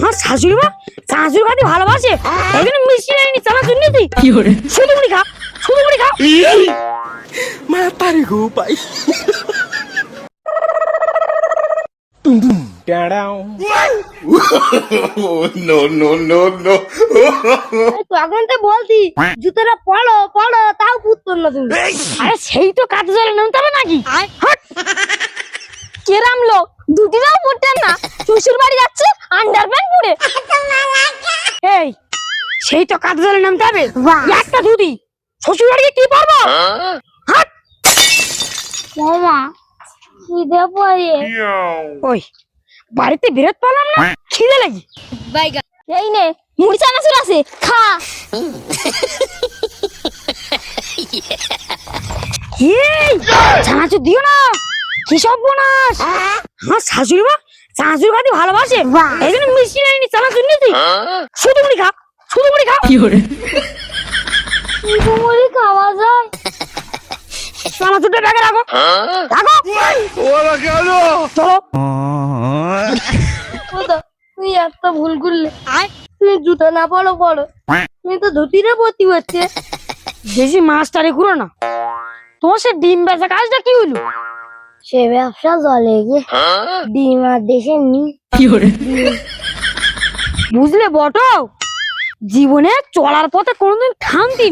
আমার শাশুড়ি মা শাশুড়ি খাতে ভালোবাসে, এই জন্য মিষ্টি নেয়নি চানাচুর নিতি। কি করে শুধু মুড়ি খা, শুধু মুড়ি খা। Matarí go pai. Tum tum. Down. No no no no. তখন তো বলতি জুতোটা পড়ো পড়ো, তাও পুততো না তুমি। আরে সেই তো কাজ জলে নামতে হবে নাকি? কেরাম লোক দুটিটাও পড়তেন না, শ্বশুর বাড়ি যাচ্ছে আন্ডারপ্যান্ট পরে। এই সেই তো কাজ জলে নামতে হবে, একটা ধুতি শ্বশুর বাড়ি কি পরবো? হাট মামা খিদে পায়। ওই বাড়িতে বেরোতে পারলাম না, খিদে লাগি। এই নে মুড়ি চানাচুর আছে, খা। এই চানাচুর দিও না, কি সব বোনাস। আমার শাশুড়ি মা চানাচুর খাতে ভালোবাসে, এই জন্য মিষ্টি নেয়নি চানাচুর নিতি। শুধু মুড়ি খা, শুধু মুড়ি খা। কি করে শুধু মুড়ি খাওয়া যায়? চানাচুরটা ব্যাগে রাখো, রাখো। Hola, Carlo. চলো। তুই একটা ভুল করলে, তুমি জুতো না পড়ো পড়ো, তুমি তো ধুতিরে ভর্তি হচ্ছে। বেশি মাস্টারি করো না, তোমার সে ডিম বেচা কাজটা কি হইলো? সে ব্যবসা জলে গিয়ে ডিম আর দেশে নি। কি করে বুঝলে বটো, জীবনে চলার পথে কোনোদিন থামতি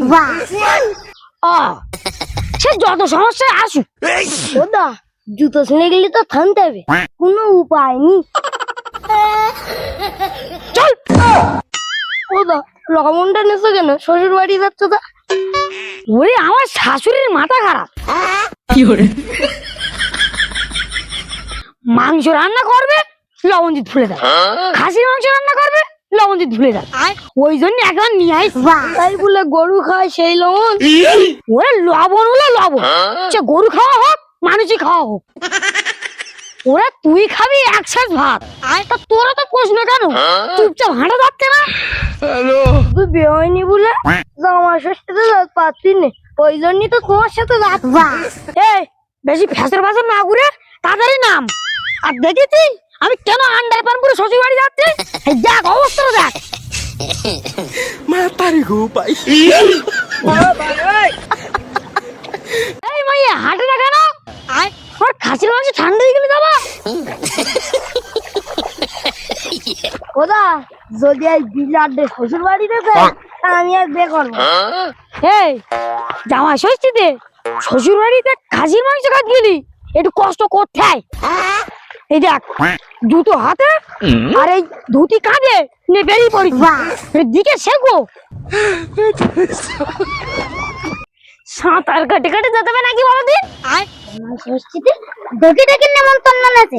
সে যত সমস্যায় আসুক। ওদা জুতো শুনে গেলে তো থামতে হবে, কোনো উপায় নেই। চল ওদা লবণটা নেছো কেন? শ্বশুর বাড়ি যাচ্ছ তা? ওরে আমার শাশুড়ির মাথা খারাপ। কি করে মাংস রান্না করবে লবণ দিয়ে ধুলে দেয়, খাসির মাংস রান্না করবে লবণ দিয়ে ধুলে দেয়, ওই জন্য একবার নিয়ে আইস। তাই বলে গরু খায় সেই লবণ? ওরে লবণ হলো লবণ, সে গরু খাওয়া হোক মানুষই খাওয়া হোক। ওরা তুই খাবি একসাথ ভাত, তা তোরা তো প্রশ্ন কেন? চুপচাপ হাঁটা যাচ্ছে না? Hello. তুই বিয়ে হয়নি বলে আমার সাথে পাচ্ছি না, ওই জন্যই তো তোমার সাথে যাচ্ছি। এই বেশি ফ্যাসের ফ্যাসের না ঘুরে তাড়াতাড়ি নাম। আর দেখেছি আমি কেন আন্ডারপ্যান্ট পরে শ্বশুর বাড়ি যাচ্ছি, দেখ অবস্থা দেখ। Matarí go pai. এই মাইয়া হাঁটে না কেন? আর খাসির মাংস ঠান্ডা হয়ে গেলে যাবা? ওদা যদি এই বিলাডে শ্বশুর বাড়িতে যায় আমি আর বে করবো। এই জামাই ষষ্ঠীতে শ্বশুর বাড়িতে খাসির মাংস খাত গেলি একটু কষ্ট করতে হয়। এই দেখ দুটো হাতে আর এই ধুতি কাঁধে নিয়ে বেরিয়ে পড়ি, দিকে শেখো। সাঁতার কাটে কাটে যেতে হবে নাকি বলো দিন? ষষ্ঠীতে দেখে দেখে নেমন্তন্ন আছে,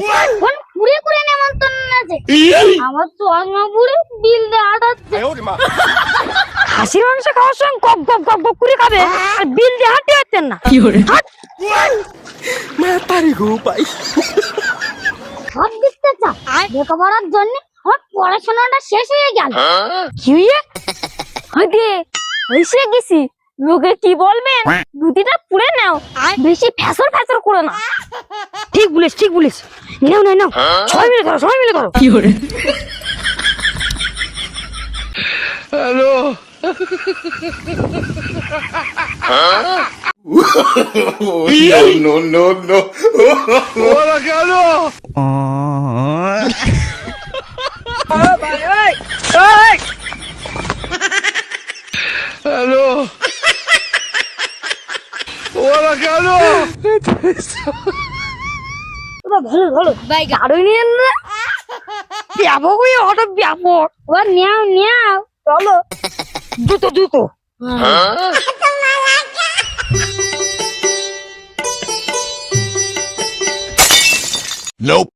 পুরে পুরে নেমন্তন্ন আছে। আমার তো অন্নপুরে বিল দিয়ে হাঁটাচ্ছে। খাসির মাংস খাওয়ার সঙ্গে কক কক কক কক করে খাবে আর বিল দিয়ে হাঁটতে পারতেন না। কি করে Matarí go pai. সব দেখতে চাও লেখাপড়ার জন্য আমার পড়াশোনাটা শেষ হয়ে গেল। কি হয়ে আগে হয়েছে গেছি, লোকে কি বলবেন? দুটিটা পুড়ে নাও, বেশি ফ্যাসর ফ্যাসর করে না। ঠিক বলিস, ঠিক বলিস। নাও নাও নাও, সবাই মিলে ধরো, সবাই মিলে ধরো। কি করে Hello. No no no no. Hola, Carlo. Hello. Hola, Carlo. ধরো ধরো গাড়ি নিয়ে না, ব্যাপক হয়ে হঠাৎ ব্যাপক। ওর নেও নেও, চলো জুতো জুতো। Nope.